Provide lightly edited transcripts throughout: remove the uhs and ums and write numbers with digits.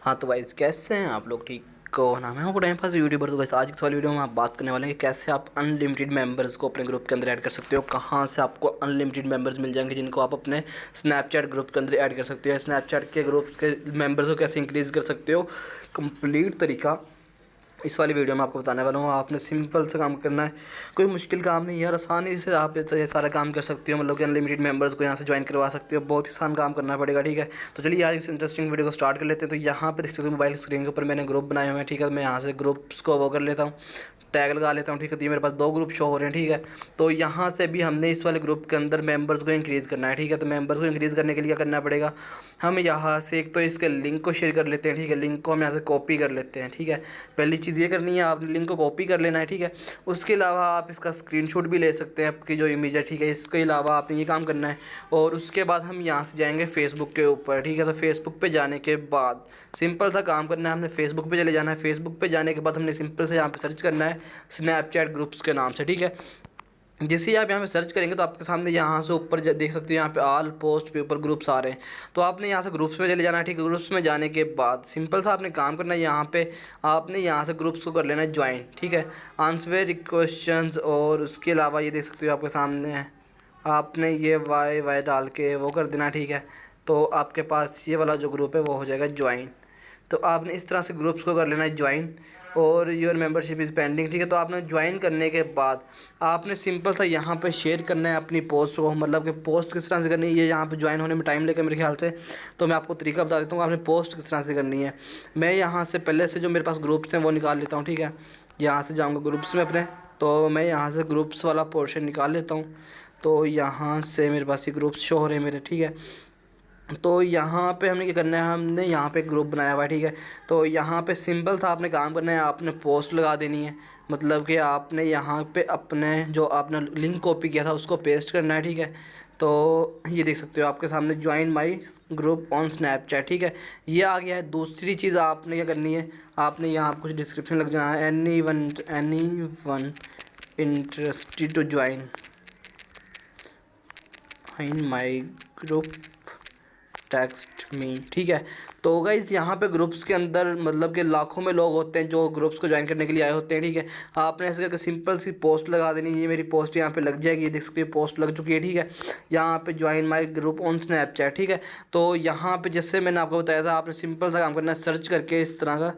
हाँ तो गाइस कैसे हैं आप लोग? ठीक को नाम है आपको टाइम पास यूट्यूबर। तो गाइस आज की वाली वीडियो में आप बात करने वाले हैं कि कैसे आप अनलिमिटेड मेंबर्स को अपने ग्रुप के अंदर ऐड कर सकते हो। कहाँ से आपको अनलिमिटेड मेंबर्स मिल जाएंगे जिनको आप अपने स्नैपचैट ग्रुप के अंदर ऐड कर सकते हो। स्नैपचैट के ग्रुप के मेंबर्स को कैसे इंक्रीज़ कर सकते हो, कंप्लीट तरीका इस वाली वीडियो में आपको बताने वाला हूँ। आपने सिंपल सा काम करना है, कोई मुश्किल काम नहीं है यार, आसानी से आप ये सारा काम कर सकते हो। मतलब कि अनलिमिटेड मेंबर्स को यहाँ से ज्वाइन करवा सकते हो। बहुत ही आसान काम करना पड़ेगा, ठीक है। तो चलिए यार इस इंटरेस्टिंग वीडियो को स्टार्ट कर लेते हैं। तो यहाँ पे देख सकते हो मोबाइल स्क्रीन के ऊपर मैंने ग्रुप बनाए हुए हैं, ठीक है। मैं यहाँ से ग्रुप्स को वो कर लेता हूँ, टैग लगा लेता हूँ, ठीक है। तो ये मेरे पास 2 ग्रुप शो हो रहे हैं, ठीक है। तो यहाँ से भी हमने इस वाले ग्रुप के अंदर मेंबर्स को इंक्रीज़ करना है, ठीक है। तो मेंबर्स को इंक्रीज़ करने के लिए क्या करना पड़ेगा, हम यहाँ से एक तो इसके लिंक को शेयर कर लेते हैं, ठीक है। लिंक को हम यहाँ से कॉपी कर लेते हैं, ठीक है। पहली चीज़ ये करनी है, आपने लिंक को कॉपी कर लेना है, ठीक है। उसके अलावा आप इसका स्क्रीनशॉट भी ले सकते हैं, आपकी जो इमेज है, ठीक है। इसके अलावा आपने ये काम करना है और उसके बाद हम यहाँ से जाएंगे फेसबुक के ऊपर, ठीक है। तो फेसबुक पे जाने के बाद सिंपल सा काम करना है, हमने फेसबुक पे चले जाना है। फेसबुक पे जाने के बाद हमने सिंपल से यहाँ पे सर्च करना है स्नैपचैट ग्रुप्स के नाम से, ठीक है। जैसे ही आप यहाँ पे सर्च करेंगे तो आपके सामने यहाँ से ऊपर देख सकते हो, यहाँ पे ऑल पोस्ट पे ऊपर ग्रुप्स आ रहे हैं। तो आपने यहाँ से ग्रुप्स में चले जाना है, ठीक है। ग्रुप्स में जाने के बाद सिंपल सा आपने काम करना है, यहाँ पे आपने यहाँ से ग्रुप्स को कर लेना है ज्वाइन, ठीक है। आंसर क्वेश्चंस और उसके अलावा ये देख सकते हो आपके सामने है, आपने ये वाई वाई डाल के वो कर देना, ठीक है। तो आपके पास ये वाला जो ग्रुप है वो हो जाएगा ज्वाइन। तो आपने इस तरह से ग्रुप्स को कर लेना है ज्वाइन और योर मेंबरशिप इज़ पेंडिंग, ठीक है। तो आपने ज्वाइन करने के बाद आपने सिंपल सा यहाँ पे शेयर करना है अपनी पोस्ट को। मतलब कि पोस्ट किस तरह से करनी है, ये यहाँ पे ज्वाइन होने में टाइम लेकर मेरे ख्याल से, तो मैं आपको तरीका बता देता हूँ आपने पोस्ट किस तरह से करनी है। मैं यहाँ से पहले से जो मेरे पास ग्रुप्स हैं वो निकाल लेता हूँ, ठीक है। यहाँ से जाऊँगा ग्रुप्स में अपने, तो मैं यहाँ से ग्रुप्स वाला पोर्शन निकाल लेता हूँ। तो यहाँ से मेरे पास ये ग्रुप्स शो हो रहे हैं मेरे, ठीक है। तो यहाँ पे हमने क्या करना है, हमने यहाँ पे ग्रुप बनाया हुआ है, ठीक है। तो यहाँ पे सिंपल था, आपने काम करना है, आपने पोस्ट लगा देनी है। मतलब कि आपने यहाँ पे अपने जो आपने लिंक कॉपी किया था उसको पेस्ट करना है, ठीक है। तो ये देख सकते हो आपके सामने join my group on Snapchat, ठीक है। ये आ गया है। दूसरी चीज़ आपने क्या करनी है, आपने यहाँ कुछ डिस्क्रिप्शन लग जाना है, anyone interested to join in my group text me, ठीक है। तो गाइस यहाँ पे ग्रुप्स के अंदर मतलब कि लाखों में लोग होते हैं जो ग्रुप्स को ज्वाइन करने के लिए आए होते हैं, ठीक है। आपने ऐसे करके सिंपल सी पोस्ट लगा देनी है। ये मेरी पोस्ट यहाँ पे लग जाएगी, ये देख सकते हैं पोस्ट लग चुकी है, ठीक है। यहाँ पे join my group on Snapchat, ठीक है। तो यहाँ पे जैसे मैंने आपको बताया था, आपने सिंपल सा काम करना है, सर्च करके इस तरह का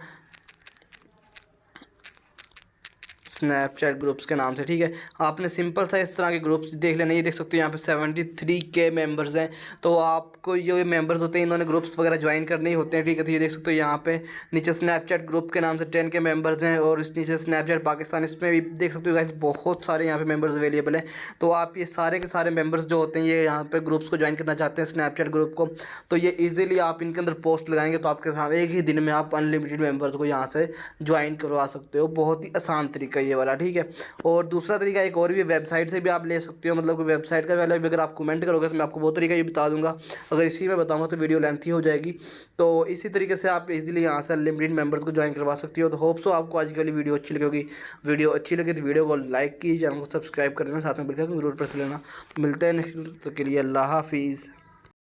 स्नैपचैट ग्रुप्स के नाम से, ठीक है। आपने सिंपल सा इस तरह के ग्रुप्स देख लेना। ये देख सकते हो यहाँ पे 73K मेंबर्स हैं। तो आपको जो मेंबर्स होते हैं इन्होंने ग्रुप्स वगैरह ज्वाइन करने ही होते हैं, ठीक है। तो ये देख सकते हो यहाँ पे नीचे स्नैपचैट ग्रुप के नाम से 10K मेंबर्स हैं और इस नीचे स्नैपचैट पाकिस्तान, इसमें भी देख सकते हो गाइस बहुत सारे यहाँ पे मेंबर्स अवेलेबल हैं। तो आप ये सारे के सारे मेंबर्स जो होते हैं ये यहाँ पे ग्रुप्स को ज्वाइन करना चाहते हैं स्नैपचैट ग्रुप को, तो ये ईजिली आप इनके अंदर पोस्ट लगाएंगे तो आपके सामने एक ही दिन में आप अनलिमिटेड मेंबर्स को यहाँ से ज्वाइन करवा सकते हो। बहुत ही आसान तरीका ये वाला, ठीक है। और दूसरा तरीका एक और भी, वेबसाइट से भी आप ले सकते हो। मतलब कि वेबसाइट का वाला भी अगर आप कमेंट करोगे तो मैं आपको वो तरीका भी बता दूंगा। अगर इसी में बताऊंगा तो वीडियो लेंथी हो जाएगी। तो इसी तरीके से आप इजीली यहाँ से अनलिमिटेड मेंबर्स को ज्वाइन करवा सकती हो। तो होप सो आपको आज की वाली वीडियो अच्छी लगेगी। वीडियो अच्छी लगे तो वीडियो को लाइक कीजिए, चैनल को सब्सक्राइब कर देना, साथ में बिल्कुल जरूर प्रेस लेना। मिलते हैं नेक्स्ट के लिए, अल्लाह हाफिज़।